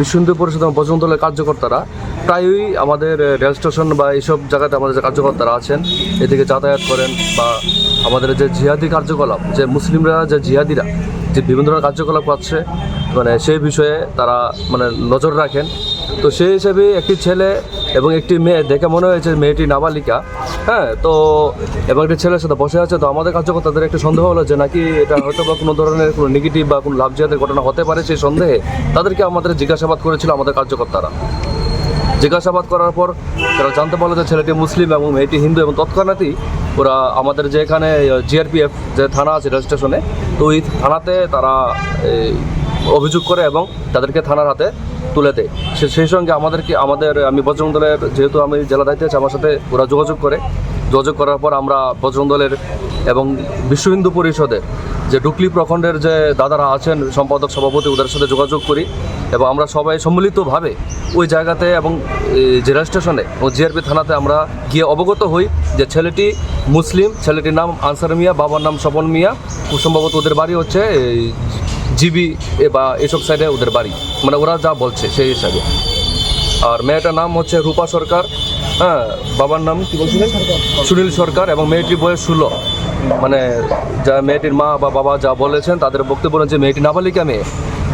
বিশ্ব হিন্দু পরিষদ এবং বজরং দলের কার্যকর্তারা প্রায়ই আমাদের রেল স্টেশন বা এইসব জায়গাতে আমাদের যে কার্যকর্তারা আছেন এদিকে যাতায়াত করেন, বা আমাদের যে জিহাদি কার্যকলাপ, যে মুসলিমরা যে জিহাদিরা যে বিভিন্ন ধরনের কার্যকলাপ করছে মানে সেই বিষয়ে তারা মানে নজর রাখেন। তো সেই হিসেবে একটি ছেলে এবং একটি মেয়ে দেখে মনে হয়েছে মেয়েটি নাবালিকা, হ্যাঁ, তো এবং একটি ছেলের সাথে বসে আছে। তো আমাদের কার্যকর্তাদের একটু সন্দেহ হলো যে নাকি এটা হয়তো বা কোনো ধরনের কোনো নেগেটিভ বা কোনো লাভজনক ঘটনা হতে পারে, সেই সন্দেহে তাদেরকে আমাদের জিজ্ঞাসাবাদ করেছিল আমাদের কার্যকর্তারা। জিজ্ঞাসাবাদ করার পর তারা জানতে পারলো যে ছেলেটি মুসলিম এবং মেয়েটি হিন্দু, এবং তৎক্ষণাৎই ওরা আমাদের যে এখানে জিআরপিএফ যে থানা আছে রেল স্টেশনে, তো ওই থানাতে তারা অভিযোগ করে এবং তাদেরকে থানার হাতে তুলে দেয়। সেই সঙ্গে আমি বজরং দলের, যেহেতু আমি জেলা দায়িত্বে আছি, আমার সাথে ওরা যোগাযোগ করার পর আমরা বজরং দলের এবং বিশ্ব হিন্দু পরিষদের যে ডুকলি প্রখণ্ডের যে দাদারা আছেন সম্পাদক সভাপতি, ওদের সাথে যোগাযোগ করি এবং আমরা সবাই সম্মিলিতভাবে ওই জায়গাতে এবং যে রেল স্টেশনে ও জিআরপি থানাতে আমরা গিয়ে অবগত হই যে ছেলেটি মুসলিম, ছেলেটির নাম আনসার মিয়া, বাবার নাম স্বপন মিয়া, খুব সম্ভবত ওদের বাড়ি হচ্ছে জিবি বা এসব সাইডে ওদের বাড়ি, মানে ওরা যা বলছে সেই হিসাবে। আর মেয়েটার নাম হচ্ছে রূপা সরকার, হ্যাঁ, বাবার নাম কী বলছিলেন, সুনীল সরকার, এবং মেয়েটির বয়স 16। মানে যা মেয়েটির মা বা বাবা যা বলেছেন তাদের বক্তব্য যে মেয়েটি নাবালিকা মেয়ে।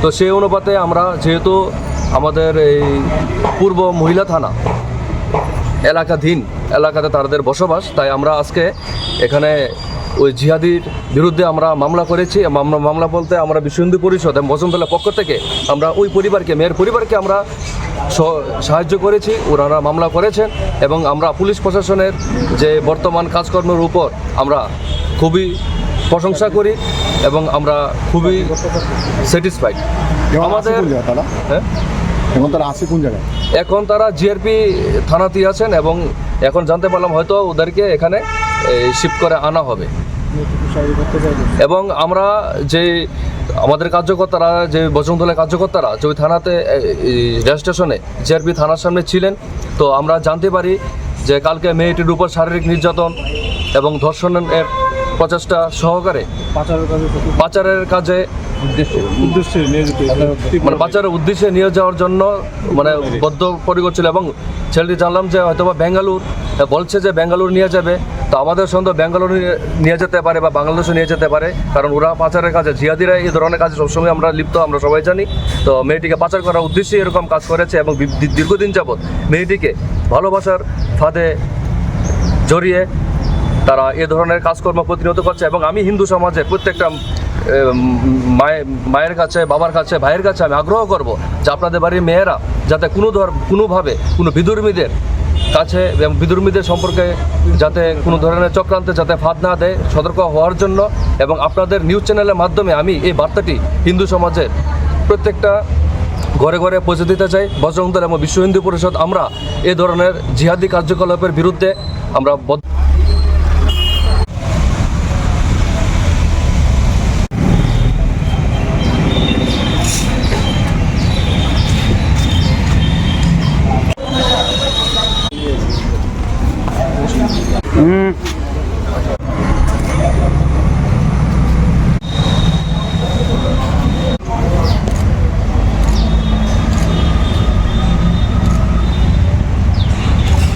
তো সেই অনুপাতে আমরা, যেহেতু আমাদের এই পূর্ব মহিলা থানা এলাকাধীন এলাকাতে তাদের বসবাস, তাই আমরা আজকে এখানে ওই জিহাদির বিরুদ্ধে আমরা মামলা করেছি। মামলা বলতে আমরা বিশ্ব হিন্দু পরিষদ এবং বজরং দলের পক্ষ থেকে আমরা ওই পরিবারকে, মেয়ের পরিবারকে আমরা সাহায্য করেছি, ওনারা মামলা করেছেন, এবং আমরা পুলিশ প্রশাসনের যে বর্তমান কাজকর্মের উপর আমরা খুবই প্রশংসা করি এবং আমরা খুবই স্যাটিসফাইড। আমাদের হ্যাঁ, এখন তারা আছে কোন জায়গায়? এখন তারা জিআরপি থানাতেই আছেন এবং এখন জানতে পারলাম হয়তো ওদেরকে এখানে শিফট করে আনা হবে। এবং আমরা যে আমাদের কার্যকর্তারা, যে বজরং দলের কার্যকর্তারা যে ওই থানাতে রেল স্টেশনে জিআরপি থানার সামনে ছিলেন, তো আমরা জানতে পারি যে কালকে মেয়েটির উপর শারীরিক নির্যাতন এবং ধর্ষণের প্রচেষ্টা সহকারে পাচারের কাজে মানে পাচারের উদ্দেশ্যে নিয়ে যাওয়ার জন্য মানে বদ্ধপরিকর ছিল। এবং ছেলেটি জানলাম যে হয়তোবা বেঙ্গালুর বলছে যে বেঙ্গালুর নিয়ে যাবে, তো আমাদের সন্দেহ বেঙ্গালুর নিয়ে যেতে পারে বা বাংলাদেশও নিয়ে যেতে পারে, কারণ ওরা পাচারের কাজে, জিহাদিরা এই ধরনের কাজে সবসময় আমরা লিপ্ত, আমরা সবাই জানি। তো মেয়েটিকে পাচার করার উদ্দেশ্যে এরকম কাজ করেছে এবং দীর্ঘদিন যাবৎ মেয়েটিকে ভালোবাসার ফাঁদে জড়িয়ে তারা এ ধরনের কাজকর্ম প্রতিনিয়ত করছে। এবং আমি হিন্দু সমাজের প্রত্যেকটা মায়ের কাছে, বাবার কাছে, ভাইয়ের কাছে আমি আগ্রহ করব যে আপনাদের বাড়ির মেয়েরা যাতে কোনোভাবে কোনো বিধর্মীদের কাছে এবং বিধর্মীদের সম্পর্কে যাতে কোনো ধরনের চক্রান্তে যাতে ফাঁদ না দেয়, সতর্ক হওয়ার জন্য। এবং আপনাদের নিউজ চ্যানেলের মাধ্যমে আমি এই বার্তাটি হিন্দু সমাজের প্রত্যেকটা ঘরে ঘরে পৌঁছে দিতে চাই। বজরং দল এবং বিশ্ব হিন্দু পরিষদ আমরা এ ধরনের জিহাদি কার্যকলাপের বিরুদ্ধে আমরা